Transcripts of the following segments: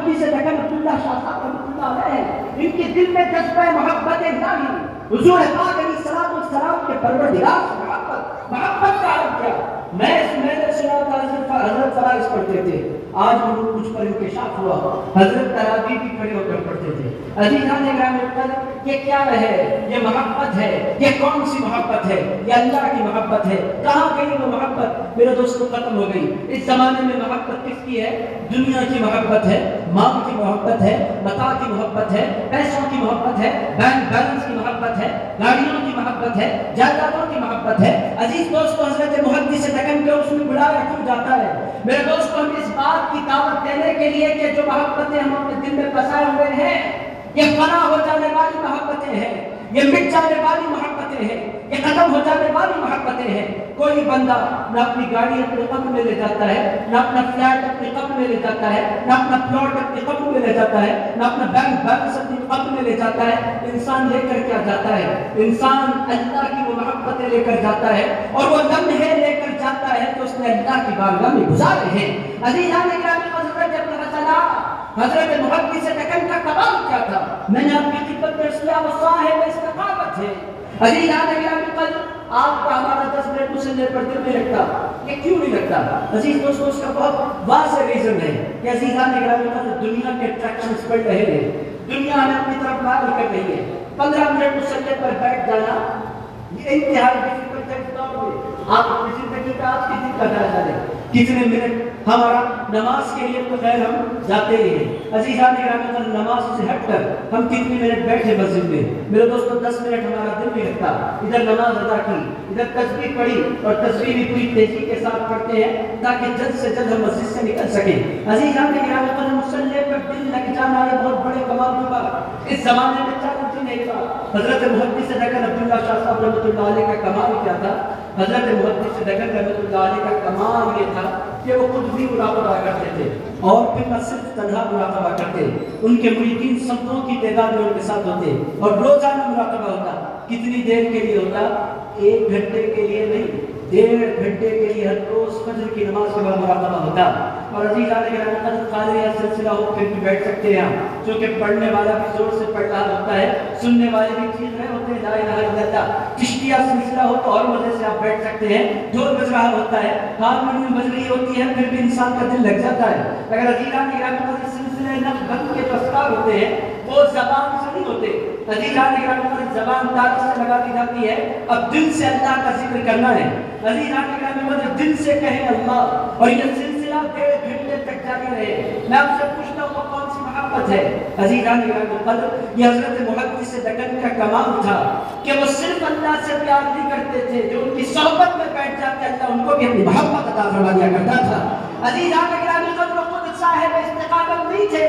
محدث دکن عبداللہ شاہ صاحب رحمۃ اللہ علیہ، ان کے دل میں جذبہ محبت الہی، حضور پاک علیہ الصلوۃ والسلام کے پروردگار سے محبت کا عالم کیا۔ میں نے سنا تھا حضرت فرائض پڑھتے تھے، آج وہ کچھ پر انکشاف ہوا، حضرت تراویح بھی کھڑے ہو کر پڑھتے تھے۔ عزیزان گرامی القدر، یہ کیا ہے؟ یہ محبت ہے۔ یہ کون سی محبت ہے؟ یہ اللہ کی محبت ہے۔ کہاں گئی وہ محبت؟ میرے دوستوں ختم ہو گئی۔ اس زمانے میں محبت کس کی ہے؟ دنیا کی محبت ہے، مال کی محبت ہے، متاع کی محبت ہے، پیسوں کی محبت ہے، بینک بیلنس کی محبت ہے، گاڑیوں کی محبت ہے، جائیدادوں کی محبت ہے۔ عزیز دوستو، حضرت محدث دکن کے اس میں بڑھایا کیوں جاتا ہے؟ میرے دوستو، ہم اس بات کی دعوت دینے کے لیے کہ جو محبتیں ہم اپنے دل میں بسائے ہوئے ہیں، یہ فنا ہو جانے والی محبتیں ہیں، یہ مٹ جانے والی محبتیں ہیں، یہ ختم ہو جانے والی محبتیں ہیں۔ کوئی بندہ نہ اپنی گاڑی اپنے قبر میں لے جاتا ہے، نہ اپنا فلیٹ اپنے قبر میں لے جاتا ہے، نہ اپنا پلاٹ اپنے قبر میں لے جاتا ہے، نہ اپنا بینک بیلنس اپنی قبر میں لے جاتا ہے۔ انسان لے کر کیا جاتا ہے؟ انسان اللہ کی وہ محبتیں لے کر جاتا ہے، اور وہ لمحے لے کر جاتا ہے تو اس نے اللہ کی بارگاہ میں گزارے ہیں۔ عزیزان گرامی، حضرت محدث دکن کا کمال کیا تھا؟ میں نے آپ کی خدمت میں اسلام و صاحب استقامت ہے۔ عزیزان گرامی، آپ کا ہمارا 10 منٹ مسلح پر دل نہیں لگتا، یہ کیوں نہیں لگتا؟ عزیز دوستوں، اس کا بہت واضح ریزن ہے کہ عزیزان گرامی، دنیا کے اٹریکشنز بڑھ رہے ہیں، دنیا ہمیں اپنی طرف مائل کر رہی ہے۔ 15 منٹ مسلح پر بیٹھ جانا یہ انتہائی ڈیفیکلٹ ہے۔ آپ اپنی زندگی کا آج کی دن کا جائزہ لیں، کتنے منٹ ہمارا نماز کے لیے تو خیر ہم جاتے ہی ہیں۔ عزیزان گرامی، نماز سے ہٹ کر ہم کتنی منٹ بیٹھے مسجد میں؟ میرے دوستوں، 10 منٹ ہمارا دل نہیں لگتا۔ ادھر نماز ادا کی، ادھر تسبیح پڑھی، اور تسبیح بھی پوری تیزی کے ساتھ پڑھتے ہیں تاکہ جلد سے جلد ہم مسجد سے نکل سکیں۔ عزیزان گرامی، مصلی پر دل لگ جانا یہ بہت بڑے کمال کی بات، اس زمانے میں چیلنج نہیں ہے۔ حضرت محدث دکن عبداللہ شاہ صاحب رحمۃ اللہ علیہ کا کمال کیا تھا؟ حضرت محدث دکن رحمۃ اللہ علیہ کا کمال یہ تھا کہ وہ خود بھی مراقبہ کرتے تھے، اور پھر نہ صرف تنہا مراقبہ کرتے، ان کے مریدین سبوں کی تعداد میں ان کے ساتھ ہوتے، اور روزانہ مراقبہ ہوتا۔ کتنی دیر کے لیے ہوتا؟ 1 گھنٹے کے لیے نہیں، 1.5 گھنٹے کے لیے ہر روز فجر کی نماز کے بعد مراقبہ ہوتا۔ اور عزیزان گرامی، قادریہ سلسلہ ہو پھر بھی بیٹھ سکتے ہیں، کیونکہ پڑھنے والا بھی زور سے پڑھ رہا ہوتا ہے، سننے والے بھی چیز رہے ہوتے ہیں لا الہ الا اللہ۔ چشتیہ سلسلہ ہو تو اور مزے سے آپ بیٹھ سکتے ہیں، ڈھول بج رہا ہوتا ہے، ہارمونیم بج رہی ہوتی ہے، پھر بھی انسان کا دل لگ جاتا ہے۔ اگر عزیزان گرامی، سلسلے نقد کے اسرار ہوتے ہیں، وہ زبان سے نہیں ہوتے۔ عزیزان گرامی، زبان داد سے لگا دی جاتی ہے، اب دل سے اللہ کا ذکر کرنا ہے۔ عزیزان گرامی، دل سے کہیں اللہ، اور یہ سلسلہ 1.5 گھنٹے تک جاری رہے۔ میں آپ سے پوچھتا ہوں، وہ کون سی محبت ہے؟ عزیزان گرامی، یہ حضرت محدث دکن کا کمال تھا کہ وہ صرف اللہ سے پیار نہیں کرتے تھے، جو ان کی صحبت میں بیٹھ جاتے اللہ ان کو بھی اپنی محبت عطا فرما دیا کرتا تھا۔ عزیزان گرامی، خود صاحب استقامت نہیں تھے،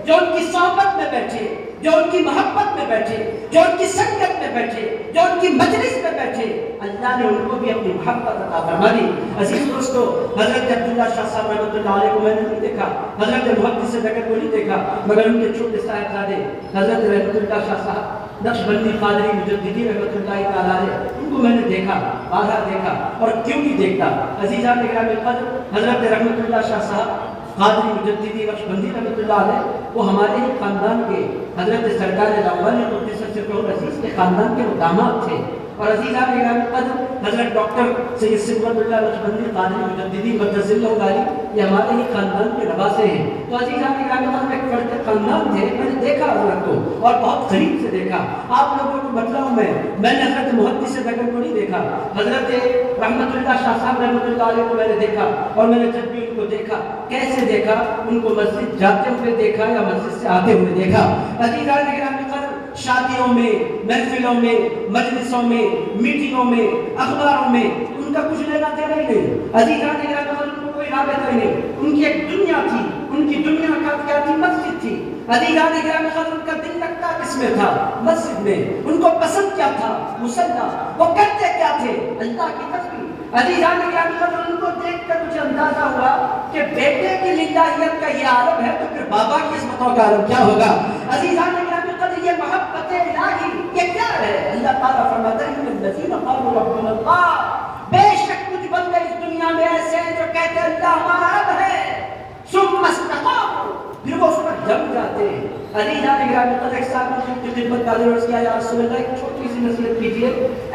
جو ان کی صحبت میں بیٹھے، جو ان کی محبت میں بیٹھے، جو ان کی سنگت میں بیٹھے، جو ان کی مجلس میں بیٹھے، اللہ نے ان کو بھی اپنی محبت عطا فرما دی۔ عزیز دوستو، حضرت عبداللہ شاہ صاحب رحمۃ اللہ علیہ کو میں نے نہیں دیکھا، حضرت محدث دکن کو نہیں دیکھا، مگر ان کے چھوٹے صاحبزادے حضرت رحمۃ اللہ شاہ صاحب نقشبندی قادری مجددی رحمۃ اللہ تعالیٰ علیہ، ان کو میں نے دیکھا، آدھا دیکھا، اور کیوں نہیں دیکھتا؟ عزیزان گرامی القدر، حضرت رحمۃ اللہ شاہ صاحب قادری مجددی نقشبندی رحمۃ اللہ علیہ، وہ ہمارے ہی خاندان کے حضرت سرکار الاول قدس سرہ العزیز کے خاندان کے وہ داماد تھے۔ اور عزیزان گرامی القدر، حضرت ڈاکٹر سید صبغت اللہ نقشبندی قادری مجددی قدس اللہ علیہ، یہ ہمارے ہی خاندان کے نواسے ہیں۔ تو عزیزان گرامی القدر، ایک بڑے خاندان تھے، میں نے دیکھا حضرت کو، اور بہت قریب سے دیکھا۔ آپ لوگوں کو بتلاؤں میں نے حضرت محدث دکن کو نہیں دیکھا، حضرت رحمت اللہ شاہ صاحب رحمۃ اللہ علیہ کو میں نے دیکھا، اور میں نے جب بھی ان کو دیکھا، کیسے دیکھا؟ ان کو مسجد جاتے ہوئے دیکھا یا مسجد سے آتے ہوئے دیکھا۔ عزیزان گرامی القدر، شادیوں میں، محفلوں میں، مجلسوں میں، میٹنگوں میں، اخباروں میں ان کا کچھ لینا دینا ہی نہیں۔ عزیزان گرامی القدر، ان کو کوئی رابطہ نہیں، ان کی ایک دنیا تھی، ان کی دنیا کا کیا تھی؟ مسجد تھی۔ عزیزان گرامی القدر، ان کا دل لگتا کس میں تھا؟ مسجد میں۔ ان کو پسند کیا تھا؟ مصلی۔ وہ کرتے کیا تھے؟ اللہ کی تسبیح۔ عزیزان گرامی القدر، ان کو دیکھ کر مجھے اندازہ ہوا کہ بیٹے کی للہیت کا یہ عالم ہے تو پھر بابا کی عظمتوں کا عالم کیا ہوگا؟ عزیزان گرامی القدر، یہ محبت الہی یہ کیا ہے؟ اللہ تعالیٰ فرماتا ہے ان الذین قالوا ربنا اللہ، بے شک کچھ بندے اس دنیا میں ایسے ہیں جو کہتے ہیں اللہ ہمارا رب ہے، ثم استقاموا، پھر وہ اس پر جم جاتے ہیں۔ عزیزان گرامی قدر ایک صاحب کی خدمت کا عرض کیا، یا رسول اللہ ایک چھوٹی سی نصیحت کیجیے،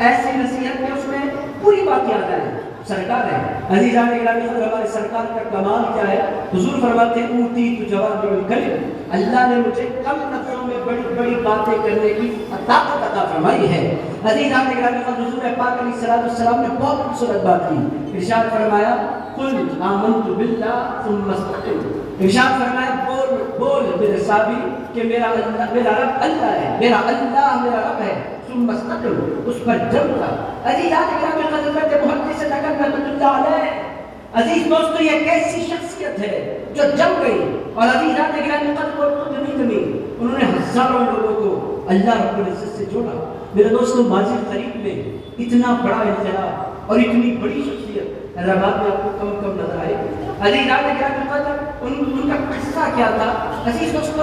ایسی نصیحت کہ اس میں پوری بات یاد آئے۔ سرکار ہے عزیزان گرامی قدر، ہمارے سرکار کا کمال کیا ہے؟ حضور فرماتے ہیں اوتی تو جواب الکلم، اللہ نے مجھے کم لفظوں میں بڑی بڑی باتیں کرنے کی طاقت عطا فرمائی ہے۔ عزیزان گرامی قدر، حضور پاک علیہ السلام نے بہت خوبصورت بات کی، ارشاد فرمایا قل آمنت باللہ ثم استقم، ارشاد فرمایا بول میرے صحابی کہ میرا رب اللہ ہے، میرا رب ہے، ثم استقم، اس پر جم کر۔ عزیزان گرامی قدر، محدث نقل رحمۃ اللہ علیہ، عزیز دوستو یہ کیسی شخصیت ہے جو جم گئی، اور عزیزان گرامی قدر وہ خود نہیں جمی، انہوں نے ہزاروں لوگوں کو اللہ رب العزت سے جوڑا۔ میرے دوستو ماضی قریب میں اتنا بڑا انقلاب اور اتنی بڑی شخصیت حیدرآباد میں آپ کو کم کم نظر آئے گی۔ عزیزان گرامی قدر، ان کا قصہ کیا تھا؟ عزیز دوستو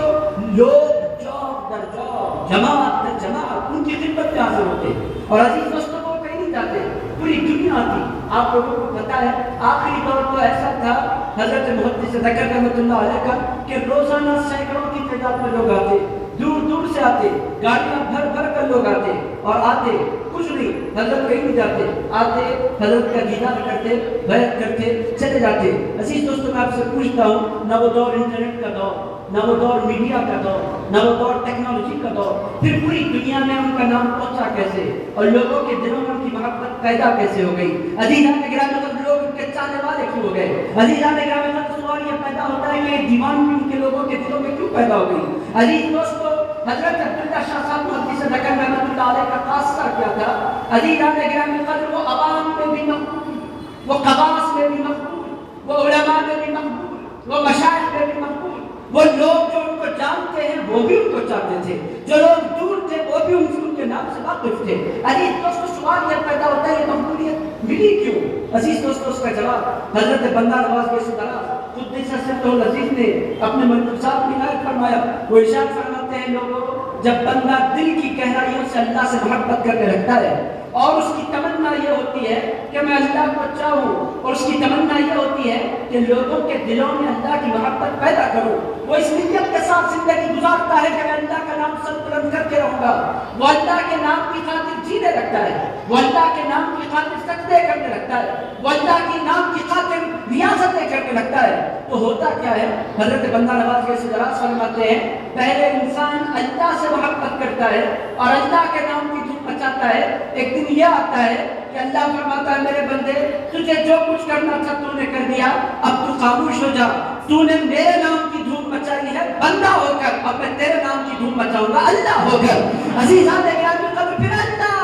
لوگ جوب در جوب، جماعت در جماعت ان کی خدمت میں حاضر ہوتے، اور عزیز دوستو وہ کہیں نہیں جاتے، پوری دنیا تھی۔ آپ لوگوں کو پتا ہے آخری دور تو ایسا تھا حضرت محدث ذکر رحمۃ اللہ علیہ کا کہ روزانہ سینکڑوں کی تعداد میں لوگ آتے، دور دور سے آتے، گاڑیاں بھر بھر کر لوگ آتے، اور آتے کچھ نہیں، حضرت کہیں نہیں جاتے، آتے حضرت کا دیدار کرتے، بیعت کرتے، چلے جاتے۔ عزیز دوستوں میں آپ سے پوچھتا ہوں، نہ وہ دور انٹرنیٹ کا دور، نہ وہ دور میڈیا کا دور، نہ وہ دور ٹیکنالوجی کا دور، پھر پوری دنیا میں ان کا نام پہنچا کیسے، اور لوگوں کے دلوں میں ان کی محبت پیدا کیسے ہو گئی؟ عزیزان گرامی قدر، لوگ ان کے چاہنے والے کیوں ہو گئے؟ عزیزان گرامی قدر، سوال یہ پیدا ہوتا ہے کہ یہ دیوان بھی ان کے لوگوں کے دلوں میں کیوں پیدا ہو گئی؟ عزیز دوستو حضرت عبداللہ شاہ صاحب محدث ذکر رحمۃ اللہ علیہ کا خاصہ کیا تھا؟ عزیزان گرامی قدر، وہ عوام میں بھی مقبول، وہ قواس میں بھی مقبول، وہ علماء میں بھی مقبول، وہ مشائخ میں بھی مقبول، وہ لوگ جو ان کو جانتے ہیں وہ بھی ان کو چاہتے تھے، جو لوگ دور تھے وہ بھی ان کے نام سے واقف تھے۔ عزیز دوستو سوال یہ پیدا ہوتا ہے یہ مقبولیت ملی کیوں؟ عزیز دوستو اس کا جواب حضرت بندہ نواز کے سدرا قدس سرہ العزیز نے اپنے ملفوظات میں عنایت فرمایا۔ وہ ارشاد فرماتے ہیں لوگوں، جب بندہ دل کی گہرائیوں سے اللہ سے محبت کرنے لگتا ہے اور اس کی تمنا یہ ہوتی ہے کہ میں اللہ کو چاہوں، اور اس کی تمنا یہ ہوتی ہے کہ لوگوں کے دلوں میں اللہ کی محبت پیدا کروں، وہ اس نیت کے ساتھ زندگی گزارتا ہے کہ میں اللہ کا نام سر بلند کر کے رہوں گا، وہ اللہ کے نام کی خاطر جینے لگتا ہے، وہ اللہ کے نام کی خاطر سجدے کرنے لگتا ہے، وہ اللہ کے نام کی خاطر ریاضتیں کرنے لگتا ہے۔ تو ہوتا کیا ہے؟ حضرت بندہ نواز کے سدراس فرماتے ہیں پہلے انسان اللہ سے محبت کرتا ہے اور اللہ کے نام کی دھوم مچاتا ہے، ایک دن یہ آتا ہے کہ اللہ فرماتا ہے میرے بندے تجھے جو کچھ کرنا تھا تو نے کر دیا، اب تو خاموش ہو جا، تو نے میرے نام کی دھوم مچائی ہے بندہ ہو کر، اب میں تیرے نام کی دھوم مچاؤں گا اللہ ہو کر۔ عزیزان گرامی قدر، پھر اللہ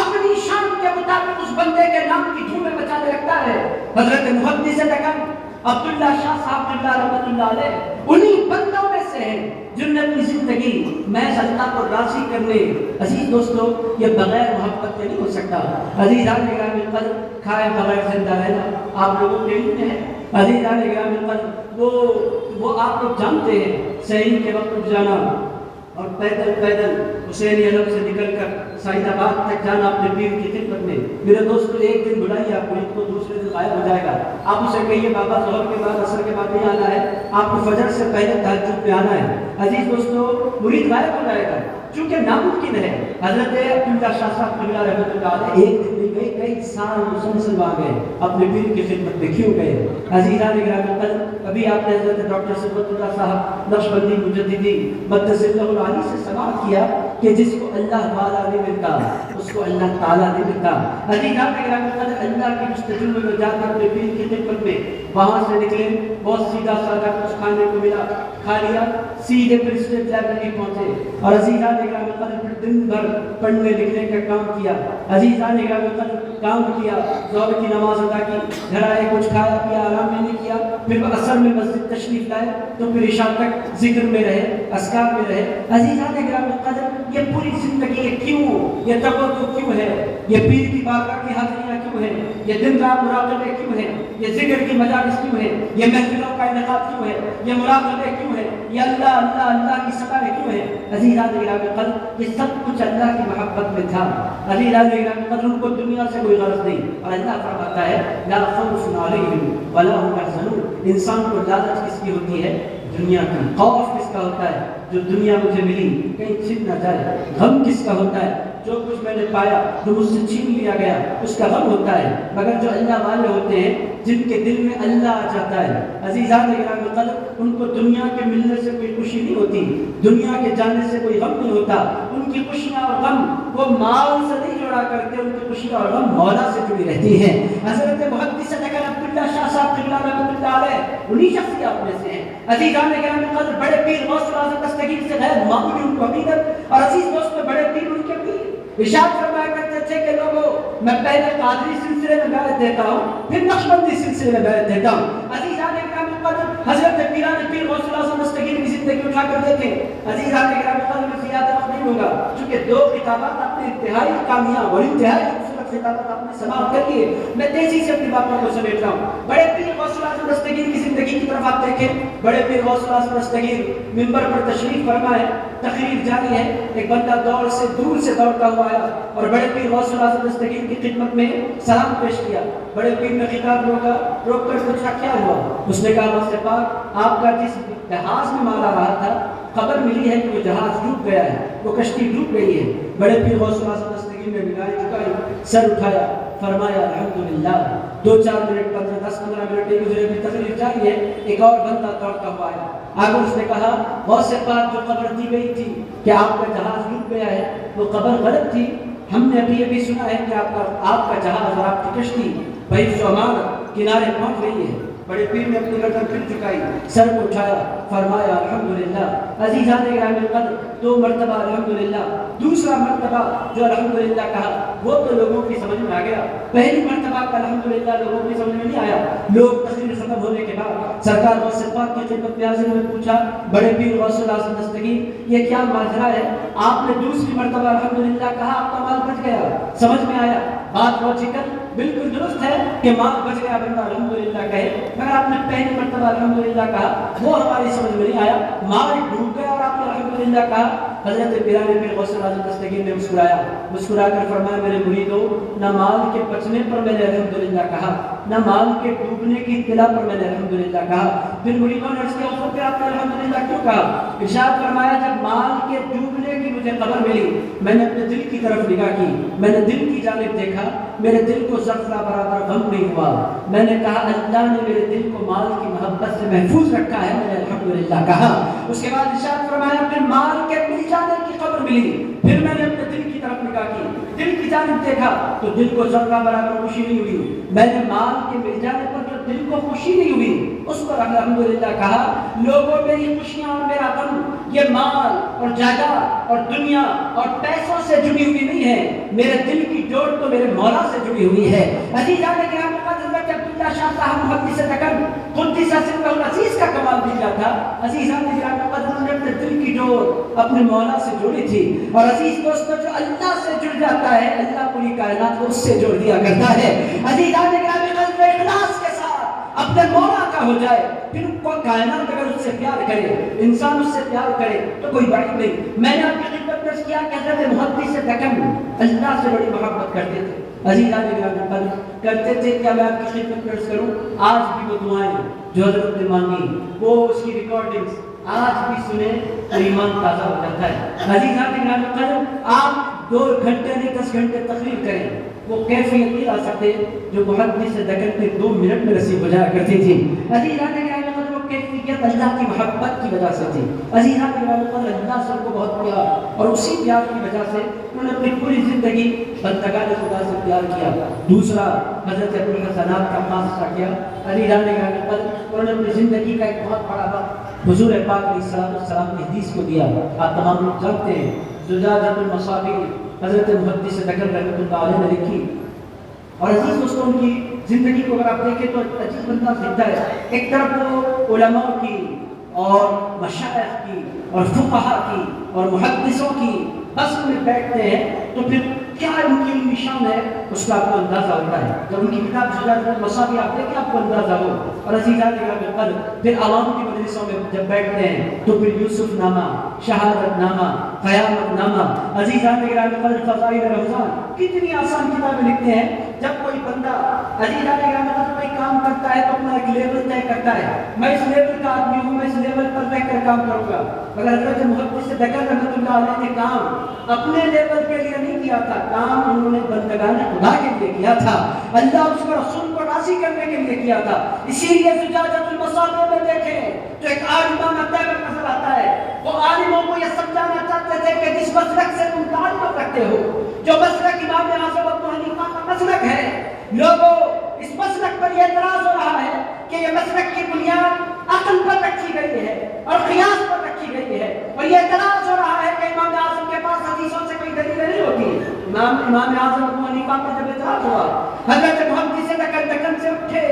اپنی شان کے مطابق اس بندے کے نام کی دھومیں مچانے لگتا ہے۔ حضرت محدث ذکر عبداللہ شاہ صاحب اللہ رحمۃ اللہ علیہ انہی بندوں میں سے ہیں جن نے اپنی زندگی محض اللہ کو راضی کرنے، عزیز دوستو یہ بغیر محبت کے نہیں ہو سکتا۔ عزیزان گرامی قدر، کھائے بغیر زندہ رہنا آپ لوگوں کے علم میں ہے۔ عزیزان گرامی قدر، وہ آپ لوگ جانتے ہیں سحری کے وقت اٹھ جانا اور پیدل حسینی علم سے نکل کر سعید آباد تک جانا اپنے پیر کی خدمت میں۔ میرے دوستو ایک دن بلائیے آپ کو، دوسرے دن غائب ہو جائے گا، آپ اسے کہیے بابا ظہر کے بعد عصر کے بعد نہیں آنا ہے، آپ کو فجر سے پہلے تہجد میں آنا ہے۔ عزیز دوستو مرید غائب ہو جائے گا چونکہ ناممکن ہے۔ حضرت عبداللہ شاہ صاحب قبلہ رحمۃ اللہ علیہ ایک دن نہیں گئے، کئی سال مسلسل وہاں گئے، اپنے پیر کی خدمت میں کیوں گئے؟ عزیزان گرامی قدر، ابھی آپ نے حضرت ڈاکٹر صفوت اللہ صاحب نقشبندی مجددی مقدس اللہ العالی سے سماعت کیا کہ جس کو اللہ تعالیٰ نہیں ملتا اس کو اللہ تعالیٰ نہیں ملتا۔ عزیزان گرامی قدر، اللہ کی مستجل میں جا کر اپنے پیر کی خدمت میں وہاں سے نکلے، بہت سیدھا سادہ کچھ کھانے کو ملا، کھا لیا، سیدھے پھر اسٹیٹ لائبریری پہنچے اور عزیزان گرامی قدر پھر دن بھر پڑھنے لکھنے کا کام کیا۔ عزیزان گرامی قدر کام کیا، ظہر کی نماز ادا کی، گھر آئے کچھ کھایا پیا، آرام میں نہیں کیا، پھر عصر میں مسجد تشریف لائے تو پھر عشاء تک ذکر میں رہے، اذکار میں رہے۔ عزیزان گرامی قدر، یہ پوری زندگی یہ کیوں، یہ توجہ کیوں ہے، یہ پیر کی بارگاہ کی حاضریاں کیوں ہیں، یہ دن رات مراقبے کیوں ہیں، یہ ذکر کی مجالس کیوں ہیں، یہ محفلوں کا انعقاد کیوں ہے، یہ مراقبے کیوں ہے، یہ اللہ اللہ اللہ کی سطح کیوں ہے؟ عزیزان گرامی قدر، یہ سب کچھ اللہ کی محبت میں تھا۔ عزیزان گرامی قدر، ان کو دنیا سے کوئی غرض نہیں، اور اللہ فرماتا ہے لا خوف علیہم ولا هم يحزنون۔ انسان کو لالچ کس کی ہوتی ہے؟ دنیا کی؟ خوف کس کا ہوتا ہے؟ جو دنیا مجھے ملی کہیں چھن نہ جائے۔ غم کس کا ہوتا ہے؟ جو کچھ میں نے پایا جو مجھ سے چھین لیا گیا اس کا غم ہوتا ہے۔ مگر جو اللہ والے ہوتے ہیں جن کے دل میں اللہ آ جاتا ہے، عزیزان گرامی قدر، ان کو دنیا کے ملنے سے کوئی خوشی نہیں ہوتی، دنیا کے جانے سے کوئی غم نہیں ہوتا۔ ان کی خوشیاں اور غم وہ مال سے نہیں جوڑا کرتے، ان کی خوشیاں اور غم مولا سے جڑی رہتی ہیں۔ حضرت محدث عبداللہ شاہ صاحب قبلہ رحمۃ اللہ علیہ انہی شخصیات میں سے ہیں۔ عزیزان گرامی قدر، بڑے پیر غوث اعظم دستگیر سے غیر معمولی ان کو عقیدت، اور عزیز دوستوں بڑے پیر ان کے پیر ارشاد فرمایا کرتے تھے کہ لوگوں، میں پہلے قادری سلسلے میں بیعت دیتا ہوں، پھر نقشبندی سلسلے میں بیعت دیتا ہوں۔ عزیزان گرامی قدر، حضرت پیران پیر غوث اعظم دستگیر کی زندگی اٹھا کر دیکھیں۔ عزیزان گرامی قدر، میں زیادہ وقت نہیں ہوگا چونکہ دو خطابات اپنے انتہائی کامیاب اور انتہائی خوبصورت خطابات آپ نے سماعت کر لیے، میں تیزی سے اپنی باتوں کو سمیٹ رہا ہوں۔ بڑے پیر غوث اعظم دستگیر کی زندگی کی طرف آپ دیکھیں۔ بڑے پیر غوث اعظم دستگیر منبر پر تشریف فرما ہے، تقریر جاری ہے، ایک بندہ دور سے دوڑتا ہوا آیا اور بڑے پیر غوث اعظم دستگیر کی خدمت میں سلام پیش کیا۔ بڑے پیر نے خطاب روک کر پوچھا کیا ہوا؟ اس نے کہا غوث پاک، آپ کا جس جہاز میں مال آ رہا تھا خبر ملی ہے کہ وہ جہاز ڈوب گیا ہے، وہ کشتی ڈوب گئی ہے۔ بڑے پیر غوث اعظم دستگیر نے نگاہیں جھکائی، سر اٹھایا، فرمایا الحمدللہ۔ 2-4 منٹ 10-15 منٹ ایک دوسرے کی تقریر جاری ہے، ایک اور بندہ دوڑتا ہوا آیا، آگے اس نے کہا غوث پاک، جو خبر دی گئی تھی کہ آپ کا جہاز ڈوب گیا ہے وہ خبر غلط تھی، ہم نے ابھی سنا ہے کہ آپ کا جہاز اور آپ کی کشتی بحیث و امان کنارے پہنچ رہی ہے۔ بڑے پیر نے اپنی گردن پھر جھکائی، سر کو اٹھایا، فرمایا الحمدللہ۔ عزیزان گرامی قدر، 2 مرتبہ الحمدللہ، دوسرا مرتبہ جو الحمدللہ کہا وہ تو لوگوں کی سمجھ میں آ گیا، پہلی مرتبہ کا الحمدللہ لوگوں کی سمجھ میں نہیں آیا۔ لوگ تقریر ختم ہونے کے بعد سرکار غوث پاک کی خدمت میں حاضر ہوئے، پوچھا بڑے پیر غوث اعظم دستگیر یہ کیا ماجرا ہے؟ آپ نے دوسری مرتبہ الحمدللہ کہا، آپ کا مال بچ گیا، سمجھ میں آیا، بات لاجیکل بالکل درست ہے کہ مال بچ گیا بندہ الحمدللہ کہے، مگر آپ نے پہلی مرتبہ الحمدللہ کہا وہ ہماری سمجھ میں نہیں آیا، مال ڈوب گیا اور آپ نے الحمدللہ کہا۔ حضرت پیران پیر غوث اعظم دستگیر نے مسکرا کر فرمایا میرے مریدو، نہ مال کے بچنے پر میں نے الحمدللہ کہا، نہ مال کے ڈوبنے کی اطلاع پر میں نے الحمدللہ کہا۔ پھر مریدوں نے اس کے اوپر پہ آپ نے الحمدللہ کیوں کہا؟ ارشاد فرمایا جب مال کے ڈوبنے کی مجھے خبر ملی، میں نے اپنے دل کی طرف نگاہ کی، میں نے دل کی جانب دیکھا، میرے دل کو ذرہ برابر غم نہیں ہوا، میں نے کہا اللہ نے میرے دل کو مال کی محبت سے محفوظ رکھا ہے، میں نے الحمدللہ کہا۔ اس کے بعد ارشاد فرمایا پھر مال کے مل جانے کی خبر ملی، پھر میں نے اپنے دل کی طرف نگاہ کی، دل کی جانب دیکھا تو دل کو ذرہ برابر خوشی نہیں ہوئی، میں نے مال کے مل جانے پر جو دل کو خوشی نہیں ہوئی اس پر الحمدللہ کہا۔ لوگوں میری خوشیاں اور میرا غم یہ مال اور جائیداد اور دنیا اور پیسوں سے جڑی ہوئی نہیں ہے، میرے دل کی جوڑ تو میرے مولا سے جڑی ہوئی ہے۔ عزیزان گرامی حضرت عبداللہ شاہ صاحب محدث دکن قدس سرہ العزیز کا کمال بھی کیا تھا؟ عزیزان گرامی حضرت نے اپنے دل کی جوڑ اپنے مولا سے جوڑی تھی، اور عزیز دوستو جو اللہ سے جڑ جاتا ہے اللہ پوری کائنات کو اس سے جوڑ دیا کرتا ہے۔ عزیزان گرامی حضرت اخلاص کے ساتھ اپنے مولا کا ہو جائے، پھر کوئی کائنات اگر اس سے پیار کرے، انسان اس سے پیار کرے تو کوئی بڑی نہیں۔ میں نے آپ کی خدمت میں کیا کہ حضرت محدث دکن اللہ سے بڑی محبت کرتے تھے، عزیزان گرامی کرتے تھے کہ میں آپ کی خدمت میں عرض کروں، آج بھی وہ دعائیں جو حضرت نے مانگی وہ اس کی ریکارڈنگز آج بھی سنیں تو ایمان تازہ ہو جاتا ہے۔ عزیزان گرامی آپ 2 گھنٹے نہیں 10 گھنٹے تقریر کریں، وہ کیفیت نہیں لا سکتے جو محدث دکن کے 2 منٹ میں نصیب ہو جایا کرتی تھی۔ عزیزان گرامی وہ کیفیت اللہ کی محبت کی وجہ سے تھی۔ عزیزان گرامی اللہ سے ان کو بہت پیار، اور اسی پیار کی وجہ سے انہوں نے اپنی پوری زندگی بندگان خدا سے پیار کیا۔ دوسرا حضرت ابوالحسنات کا خاصہ کیا، عزیزان گرامی انہوں نے اپنی زندگی کا ایک بہت بڑا وقت حضور پاک علیہ السلام کی حدیث کو دیا۔ آپ تمام لوگ جانتے ہیں زجاجۃ المصابیح حضرت محدث دکن رحمۃ اللہ علیہ نے لکھی، اور عزیز دوستوں ان کی زندگی کو اگر آپ دیکھیں تو عجیب بندہ زندہ ہے۔ ایک طرف وہ علماء کی اور مشائخ کی اور فقہاء کی اور محدثوں کی بس میں بیٹھتے ہیں تو پھر کیا ان کی نشان ہے اس کا آپ کو اندازہ ہوتا ہے۔ جب ان کی کتاب زجاجۃ المصابیح آپ دیکھیں آپ کو اندازہ ہو۔ اور عزیزان گرامی پھر عوام کی مجلسوں میں جب بیٹھتے ہیں تو پھر یوسف نامہ، شہادت نامہ، قیامت نامہ، عزیزان گرامی فضائل رمضان، کتنی آسان کتابیں لکھتے ہیں۔ جب کوئی بندہ عزیزان گرامی کوئی کام کرتا ہے تو اپنا ایک لیول طے کرتا ہے، میں اس لیول کا آدمی ہوں، میں اس لیول پر رہ کر کام کروں گا۔ مگر حضرت محدث دکن رحمۃ اللہ علیہ نے کام اپنے لیول کے لیے نہیں کیا تھا، کام انہوں نے بندگان خدا کے لیے کیا تھا، اللہ اس کے رسول کو راضی کرنے کے لیے کیا تھا۔ اسی لیے زجاجۃ المصابیح میں دیکھیں تو ایک عالمانہ پیغام نظر آتا ہے، وہ عالموں کو یہ سمجھانا چاہتے تھے کہ جس مسلک سے تم تعلق رکھتے ہو، جو مسلک امام اعظم ابو حنیفہ کا مسلک ہے، لوگوں اس مسلک پر یہ اعتراض ہو رہا ہے کہ یہ مسلک کی بنیاد عقل پر رکھی گئی ہے اور قیاس پر رکھی گئی ہے، اور یہ اعتراض ہو رہا ہے کہ امام اعظم کے پاس حدیثوں سے کوئی دلیل نہیں ہوتی۔ امام اعظم ابو حنیفہ پر جب اعتراض ہوا، حضرت محدث دکن سے اٹھے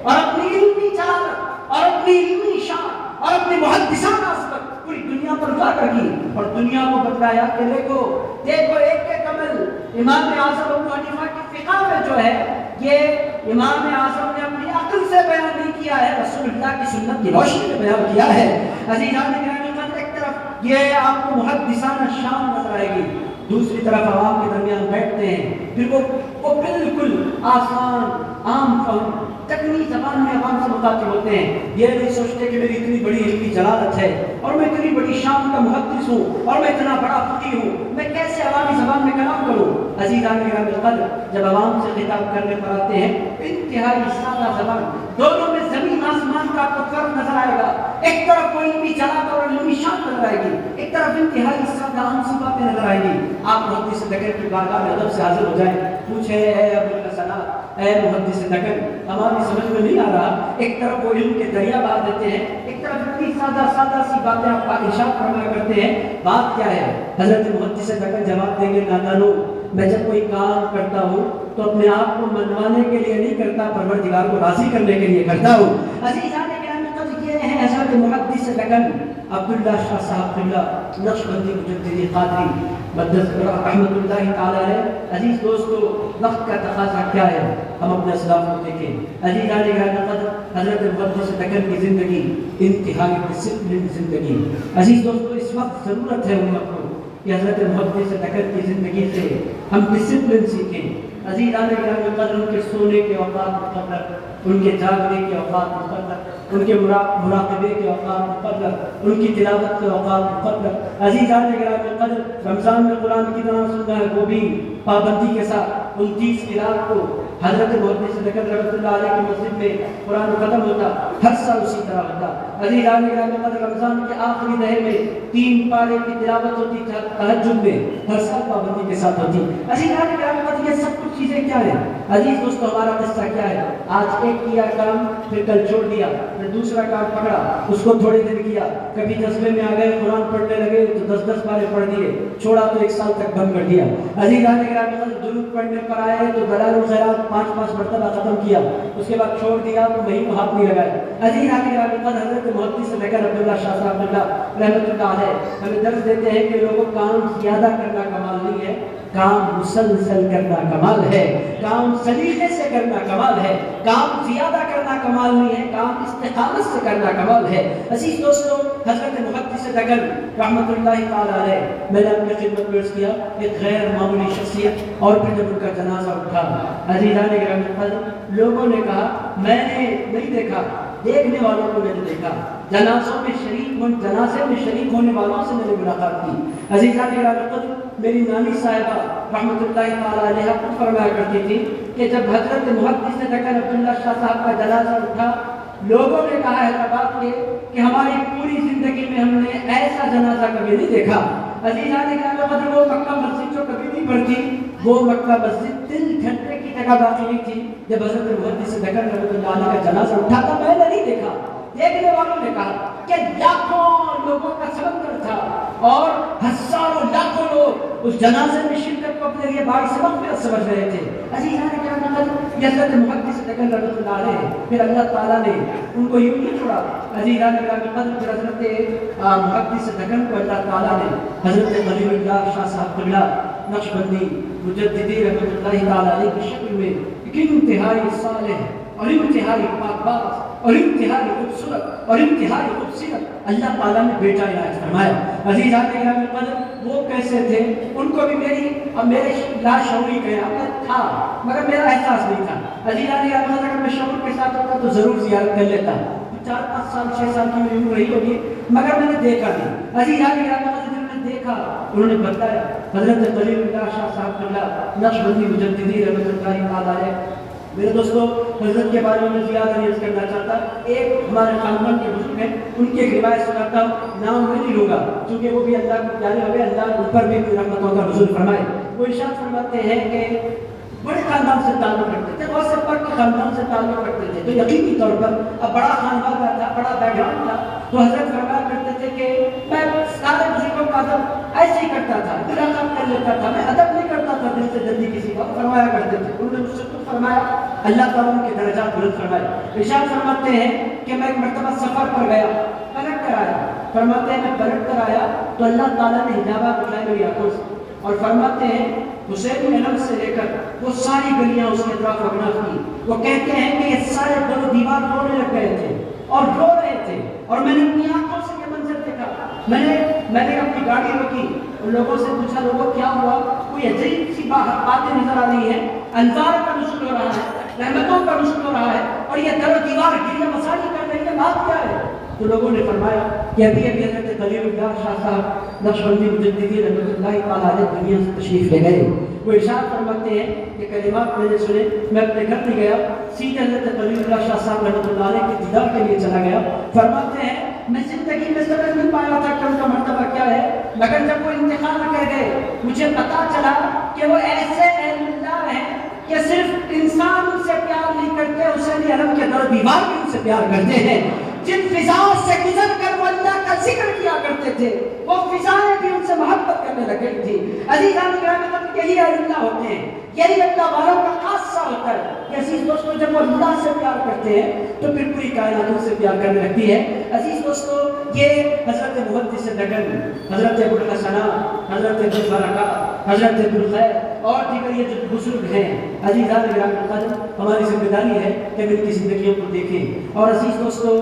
اور اپنی علمی جلالت اور اپنی علمی شان اور اپنی محدثانہ عظمت پوری دنیا پر اجاگر کی اور دنیا کو بتلایا کہ دیکھو ایک ایک عمل امام اعظم ابو حنیفہ کی فقہ میں جو ہے یہ امام اعظم نے اپنی عقل سے بیان نہیں کیا ہے، رسول اللہ کی سنت کی روشنی میں بیان کیا ہے۔ عزیزان گرامی ایک طرف یہ آپ کو محدثانہ شان نظر آئے گی، دوسری طرف عوام کے درمیان بیٹھتے ہیں، پھر وہ بالکل آسان عام فہم تکنی زبان میں عوام سے مخاطب ہوتے ہیں، یہ نہیں سوچتے کہ میری اتنی بڑی علمی جلالت ہے اور میں اتنی بڑی شان کا محدث ہوں اور میں اتنا بڑا فقیہ ہوں، میں کیسے عوامی زبان میں کلام کروں۔ عزیزان گرامی القدر جب عوام سے خطاب کرنے پر آتے ہیں انتہائی سادہ زبان، دونوں میں زمین آسمان کا آپ کو فرق نظر آئے گا، ایک طرف کوئی علمی جلالت اور علمی شان نظر آئے گی، ایک طرف انتہائی سادہ عام سی باتیں نظر آئیں گی۔ آپ محدث دکن کی بارگاہ میں ادب سے حاضر ہو جائیں، پوچھیں اے ابو الحسنات، اے محدث دکن، ہماری سمجھ میں نہیں آ رہا، ایک طرف وہ علم کے دریا بہا دیتے ہیں، ایک طرف اتنی سادہ سی باتیں آپ کا ارشاد فرمایا کرتے ہیں، بات کیا ہے؟ حضرت محدث دکن جواب دیں گے نادانو، میں جب کوئی کام کرتا ہوں تو اپنے آپ کو منوانے کے لیے نہیں کرتا، پروردگار کو راضی کرنے کے لیے کرتا ہوں۔ عزیزان گرامی قدر یہ ہیں حضرت محدث دکن عبداللہ شاہ صاحب قبلہ نقشبندی مجددی قادری رحمۃ اللہ تعالی علیہ۔ عزیز دوستو، وقت کا تقاضا کیا ہے، ہم اپنے اسلاف کو دیکھیں۔ عزیزان گرامی قدر حضرت محدث دکن کی زندگی انتہائی ڈسپلن زندگی۔ عزیز دوستو، اس وقت ضرورت ہے امت کو کہ حضرت محدث دکن کی زندگی سے ہم ڈسپلن سیکھیں۔ عزیزان گرامی قدر ان کے سونے کے اوقات مقرر، ان کے جاگنے کے اوقات مقرر، ان کے مراقبے کے اوقات مقرر، ان کی تلاوت کے اوقات مقرر۔ عزیزان گرامی قدر رمضان میں قرآن کی طرح سننا ہے، وہ بھی پابندی کے ساتھ 29 کی رات کو حضرت محدث دکن رحمۃ اللہ علیہ کی مسجد میں قرآن ختم ہوتا، ہر سال اسی طرح ہوتا۔ عزیزان گرامی قدر رمضان کے آخری دہر میں 3 پارے کی تلاوت ہوتی، تہجد میں ہر سال پابندی کے ساتھ ہوتی۔ عزیزان گرامی قدر یہ سب کچھ چیزیں کیا ہیں؟ عزیز دوستو، ہمارا قصہ کیا ہے؟ آج ایک کیا کام، پھر کل چھوڑ دیا، پھر دوسرا کام پکڑا، اس کو تھوڑے دن کیا، کبھی جذبے میں آ گئے، قرآن پڑھنے لگے تو 10 پارے پڑھ دیے، چھوڑا تو 1 سال تک بند کر دیا۔ عزیزان گرامی قدر درود پڑھنے پر آئے تو دلائل الخیرات 5 مرتبہ ختم کیا، اس کے بعد چھوڑ دیا تو وہیں کو ہاتھ نہیں لگائے۔ عزیزان گرامی قدر حضرت محدث دکن عبداللہ شاہ صاحب رحمۃ اللہ علیہ ہمیں درس دیتے ہیں کہ لوگوں کام زیادہ کرنا کمال نہیں ہے، کام مسلسل کرنا کمال ہے، کام سلیقے سے کرنا کمال ہے، کام زیادہ کرنا کمال نہیں ہے، کام استقامت سے کرنا کمال ہے۔ عزیز دوستو، حضرت محدث دکن رحمۃ اللہ تعالی علیہ، میں نے اپنی خدمت میں عرض کیا، ایک غیر معمولی شخصیت، اور پھر جب ان کا جنازہ اٹھا، عزیزان گرامی قدر لوگوں نے کہا، میں نے نہیں دیکھا، دیکھنے والوں کو میں نے دیکھا، جنازے میں شریک ہونے والوں سے میں نے ملاقات کی۔ عزیزان گرامی قدر میری نانی صاحبہ رحمۃ اللہ تعالی علیہ خود فرمایا کرتی تھی کہ جب حضرت محدث دکن عبداللہ شاہ صاحب کا جنازہ اٹھا، لوگوں نے کہا حیدرآباد کے کہ ہماری پوری زندگی میں ہم نے ایسا جنازہ کبھی نہیں دیکھا۔ عزیزان گرامی قدر وہ مکہ مسجد جو کبھی نہیں پڑھتی، وہ مکہ مسجد 3 گھنٹے کی جگہ باقی نہیں تھی جب حضرت محدث دکن رحمۃ اللہ علیہ کا جنازہ اٹھا تھا، میں نے نہیں دیکھا۔ دیکھنے والوں نے کہا کہ لاکھوں لوگوں کا سمندر تھا اور ہزاروں لاکھوں لوگ اس جنازے میں شرکت کو اپنے لیے باعث مغفرت سمجھ رہے تھے۔ عزیزان گرامی قدر حضرت محدث دکن رحمۃ اللہ علیہ، پھر اللہ تعالیٰ نے ان کو یوں نہیں چھوڑا۔ عزیزان گرامی قدر پھر حضرت محدث دکن کو اللہ تعالیٰ نے حضرت خلیل اللہ شاہ صاحب قبلہ نقشبندی مجددی رحمۃ اللہ تعالیٰ علیہ کی شکل میں ایک انتہائی صالح اور انتہائی پاک باز اور انتہائی خوبصورت اور انتہائی خوبصورت اللہ تعالیٰ نے بیٹا عنایت فرمایا۔ عزیزان گرامی قدر، وہ کیسے تھے؟ ان کو بھی میرے لاشعوری قیامت تھا، مگر میرا احساس نہیں تھا۔ عزیزان گرامی قدر، اگر میں شعور کے ساتھ ہوتا تو ضرور زیارت کر لیتا۔ 4-5 سال 6 سال کی میری عمر رہی ہوگی، مگر میں نے دیکھا نہیں۔ عزیزان گرامی قدر، دیکھا، انہوں نے بتایا حضرت خلیل اللہ شاہ صاحب اللہ نقشبندی مجددی رحمۃ اللہ علیہ۔ میرے دوستو، حضرت کے بارے میں زیادہ نہیں عرض کرنا چاہتا۔ ایک ہمارے خاندان کے بزرگ ہیں، ان کی ایک روایت سناتا ہوں، نام میں نہیں لوں گا کیونکہ وہ بھی اللہ کو پیارے ہوئے، اللہ ان پر بھی رحمتوں کا نزول فرمائے۔ وہ ارشاد فرماتے ہیں کہ بڑے خاندان سے تعلق رکھتے تھے، بہت سے پاک کے خاندان سے تعلق رکھتے تھے، تو یقینی طور پر اب بڑا خاندان کا تھا، بڑا بیک گراؤنڈ تھا، تو حضرت فرمایا کرتے تھے کہ میں سارے بزرگوں کا ادب ایسے ہی کرتا تھا، ملاقات کر لیتا تھا، میں ادب نہیں کرتا تھا دل سے جلدی کسی کا، فرمایا کرتے تھے۔ انہوں نے مجھ سے خود فرمایا، اللہ تعالیٰ ان کے درجات بلند فرمائے۔ ارشاد فرماتے ہیں کہ میں ایک مرتبہ سفر پر گیا، پلٹ کر آیا، فرماتے ہیں میں پلٹ کر آیا تو اللہ تعالیٰ نے حجابات اٹھائے میری آنکھوں سے، اور فرماتے ہیں حسین علم سے لے کر وہ ساری گلیاں اس کے اطراف اگنا کی۔ وہ کہتے ہیں کہ یہ سارے دونوں دیوار رونے لگ گئے تھے اور رو رہے تھے، اور میں نے اپنی آنکھوں سے یہ منظر دیکھا۔ میں نے اپنی گاڑی روکی، ان لوگوں سے پوچھا لوگوں کیا ہوا؟ کوئی عجیب سی باتیں نظر آ رہی ہیں، انوار کا نزول ہو رہا ہے، رحمتوں کا نزول ہو رہا ہے، اور یہ در و دیوار گریہ مساجی کر رہی ہے، بات کیا ہے؟ تو لوگوں نے فرمایا کہ ابھی حضرت خلیل اللہ شاہ صاحب نقشبندی مجددی رحمۃ اللہ تعالیٰ علیہ دنیا سے تشریف لے گئے۔ وہ ارشاد فرماتے ہیں کہ کلمات میں نے سنے، میں اپنے گھر نہیں گیا، سیدھے حضرت خلیل اللہ شاہ صاحب رحمۃ اللہ علیہ کے دیدار کے لیے چلا گیا۔ فرماتے ہیں میں زندگی میں سمجھ نہیں پایا تھا کہ ان کا مرتبہ کیا ہے، مگر جب وہ انتقال کر گئے مجھے پتا چلا کہ وہ ایسے اہل اللہ ہیں کہ صرف انسان ان سے پیار نہیں کرتے، حسین علم کے در دیوار بھی ان سے پیار کرتے ہیں۔ جن فضاؤں سے گزر کر وہ اللہ کا ذکر کیا کرتے تھے، وہ فضائیں بھی ان سے محبت کرنے لگی تھی۔ عزیزان گرامی، یہی اللہ ہوتے ہیں، یہی اللہ والوں کا خاصہ ہوتا ہے کہ عزیز دوستو جب وہ اللہ سے پیار کرتے ہیں تو پھر پوری کائنات ان سے پیار کرنے لگتی ہے۔ عزیز دوستو، یہ حضرت محدث دگن، حضرت ابوالحسناء، حضرت ابوالبرکہ، حضرت ابوالخیر اور دیگر یہ جو بزرگ ہیں، عزیزان گرامی قدر، ہماری ذمہ داری ہے کہ ہم ان کی زندگیوں کو دیکھیں۔ اور عزیز دوستو،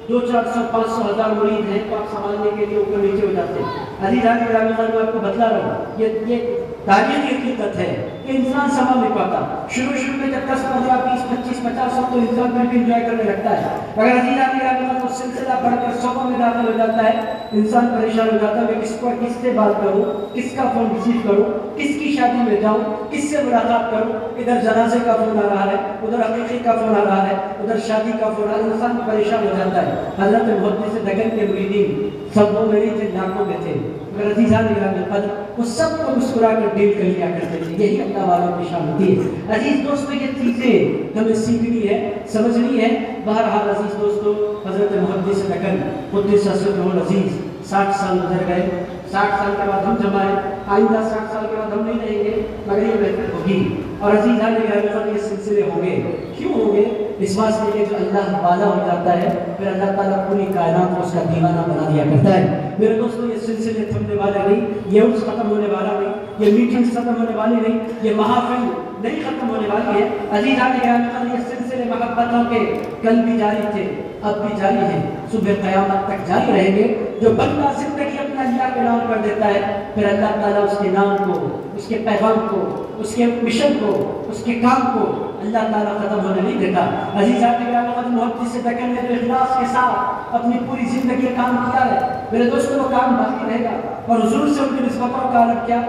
200-400 500 ہزار مرید ہیں تو آپ سنبھالنے کے لیے اوپر نیچے ہو جاتے ہیں۔ عزیزان گرامی قدر، میں آپ کو بتلا رہا ہوں، یہ تاریخی حقیقت ہے کہ انسان سنبھال نہیں پاتا۔ شروع میں جب 10 15 20 25 50 100 تو انسان پھر بھی انجوائے کرنے لگتا ہے، مگر عزیزان گرامی قدر وہ سلسلہ بڑھ کر 100 میں داخل ہو جاتا ہے، انسان پریشان ہو جاتا ہے، میں کس سے بات کروں، کس کا فون ریسیو کروں، کس کی شادی میں جاؤں، کس سے ملاقات کروں، ادھر جنازے کا فون آ رہا ہے، ادھر عقیقے کا فون آ رہا ہے، ادھر شادی کا فون آ رہا ہے، انسان پریشان ہو جاتا ہے۔ حضرت محدث دگن کے مریدین سب وہ میری تھے، لاکھوں میں تھے، مگر عزیزان گرامی قدر وہ سب کو مسکرا کر ڈیل کر لیا کرتے تھے۔ یہی اللہ والوں کی شان ہوتی ہے۔ عزیز دوستو، یہ چیزیں ہمیں سیکھنی ہے، سمجھنی ہے۔ بہرحال عزیز دوستو، حضرت محدث دگن قدس سرہ العزیز 60 سال گزر گئے، 60 سال کے بعد ہم جمع ہیں، آئندہ 60 سال کے بعد ہم نہیں رہیں گے، مگر یہ بہتر ہوگی۔ اور عزیزان گرامی، یہ سلسلے ہوں گے، کیوں ہوں گے؟ اس واسطے کہ جو اللہ والا ہو جاتا ہے پھر اللہ تعالیٰ پوری کائنات کو اس کا دیوانہ بنا دیا کرتا ہے۔ میرے دوستو، یہ سلسلے تھمنے والے نہیں، یہ عرس ختم ہونے والا نہیں، یہ میٹنگز ختم ہونے والی نہیں، یہ محافل نہیں ختم ہونے والی ہے۔ عزیزان گرامی، یہ سلسلے محبتوں کے کل بھی جاری تھے، اب بھی جاری ہیں، صبح قیامت تک جاری رہیں گے۔ جو بندہ زندگی اپنا اللہ کے نام کر دیتا ہے، پھر اللہ تعالیٰ اس کے نام کو، اس کے پیغام کو، اس کے مشن کو، اس کے کام کو اللہ تعالیٰ ختم ہونے نہیں دیتا۔ عزیزان گرامی، محدث دگن نے جو اخلاص کے ساتھ اپنی پوری زندگی کام کیا ہے، میرے دوستوں وہ کام باقی رہے گا۔ اور حضور سے ان کی نسبتوں کا عالم کیا،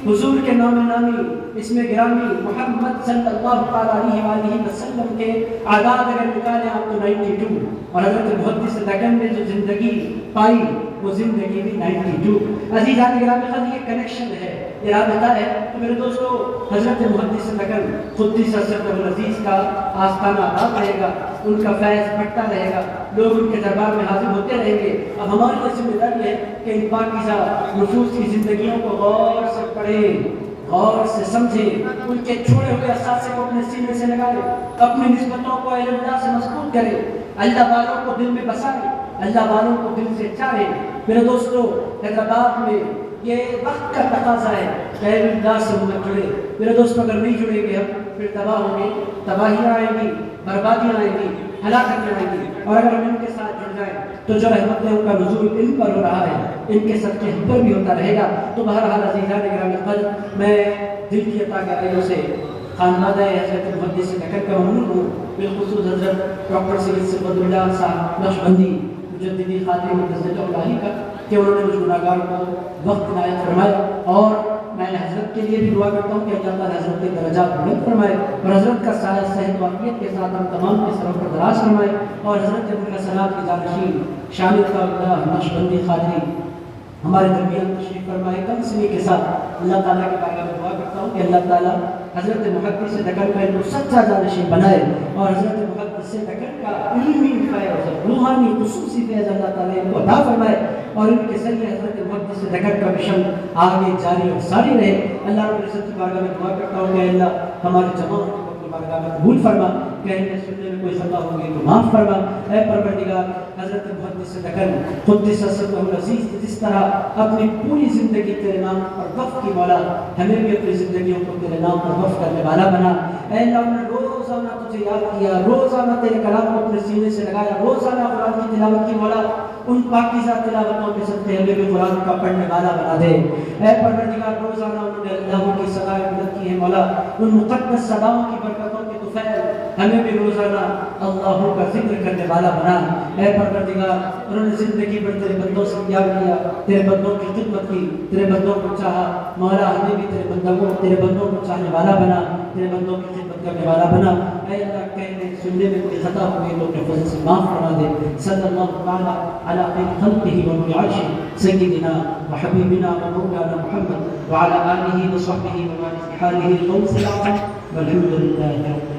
حضور کے نام نامی، اس میں گرامی محمد صلی اللہ علیہ وآلہ وسلم کے اعداد اگر نکالیں آپ تو 92، اور حضرت محدث دگن نے جو زندگی پائی وہ زندگی بھی 92۔ عزیزان گرامی، یہ کنیکشن ہے، یہ رابطہ ہے۔ تو میرے دوستو، حضرت محدث دگن قدس سرہ العزیز کا آستانہ آباد رہے گا، ان کا فیض بڑھتا رہے گا، لوگ ان کے دربار میں حاضر ہوتے رہیں گے۔ اب ہماری ذمہ داری ہے کہ ان پاکیزہ نفوس کی زندگیوں کو غور سے پڑھیں، غور سے سمجھیں، ان کے چھوڑے ہوئے اثاثے کو اپنے سینے سے لگائیں، اپنی نسبتوں کو اہل اللہ سے مضبوط کریں، اللہ والوں کو دل میں بسائیں، اللہ والوں کو دل سے چاہیں۔ میرے دوستو، حیدرآباد میں یہ وقت کا تقاضا ہے کہ اہل اللہ سے ہم جڑے۔ میرے دوستو، اگر نہیں جڑیں گے ہم پھر تباہ ہوں گے، تباہیاں آئیں گی، بربادیاں آئیں گی۔ ہلاکت میں آئیں گے، اور اگر ہم ان کے ساتھ جڑ جائیں تو جو رحمتیں ان کا نزول ان پر ہو رہا ہے ان کے صدقے ہم پر بھی ہوتا رہے گا۔ تو بہرحال عزیزان گرامی قدر، میں دل کی عطا کے آئیوں سے خانوادہ حضرت محدث نکر کا ممنون ہوں، بالخصوص حضرت ڈاکٹر سید صفت اللہ صاحب نقشبندی مجددی خاتم مجدد اللہ کا، کہ انہوں نے مجھ گناہگار کو وقت عنایت فرمایا، اور میں حضرت کے لیے بھی دعا کرتا ہوں کہ اللہ تعالیٰ حضرت کے درجات بلند فرمائے، اور حضرت کا سایہ صحت و عافیت کے ساتھ ہم تمام کے سروں پر دراز فرمائے، اور حضرت منحسنات کی جانشین شامل اللہ نقشبندی خادری ہمارے درمیان تشریف فرمائے کم سنی کے ساتھ۔ اللہ تعالیٰ کے بارگاہ میں دعا کرتا ہوں کہ اللہ تعالیٰ حضرت محدث دکن کا ان کو سچا جانشین بنائے، اور حضرت محدث دکن کا علمی فیض روحانی خصوصی فیض اللہ تعالیٰ ان کو عطا فرمائے، اور ان کے ذریعے حضرت محدث دکن کا مشن آگے جاری اور ساری رہے۔ اللہ رب العزت کی بارگاہ میں دعا کرتا ہوں کہ اللہ ہمارے جماعت کو اپنی بارگاہ میں قبول فرما، کہنے سننے میں کوئی خطا ہوگی تو معاف فرما۔ اے پروردگار، حضرت محدث دکن قدس سرہ العزیز جس طرح اپنی پوری زندگی تیرے نام پر وقف کی مولا، ہمیں بھی اپنی زندگیوں کو تیرے نام پر وقف کرنے والا بنا۔ اے اللہ، ہم نے روزانہ تجھے یاد کیا، روزانہ تیرے کلام کو اپنے سینے سے لگایا، روزانہ قرآن کی تلاوت کی مولا، ان پاکیزہ تلاوتوں کے صدقے ہمیں بھی قرآن کا پڑھنے والا بنا دے۔ اے پروردگار، روزانہ انہوں نے اللہ کی صدائیں مدد کی ہے مولا، ان مقدس صداؤں کی برکتوں کے طفیل ہمیں بھی روزانہ اللہ کا ذکر کرنے والا بنا۔ اے پروردگار، انہوں نے زندگی بھر تیرے بندوں سے پیار کیا، تیرے بندوں کی خدمت کی، تیرے بندوں کو چاہا مولا، ہمیں بھی تیرے بندوں کو چاہنے والا بنا، تیرے بندوں کی خدمت کرنے والا بنا۔ اے اللہ، کہنے سننے میں کوئی خطا ہوئی تو اپنے فضل سے معاف فرما دے۔ صلی اللہ تعالی علی خیر خلقہ و عرشہ سیدنا و حبیبنا و مولانا محمد وعلی آلہ و صحبہ و بارک حالہ الغوث العظیم والحمد للہ رب العالمین۔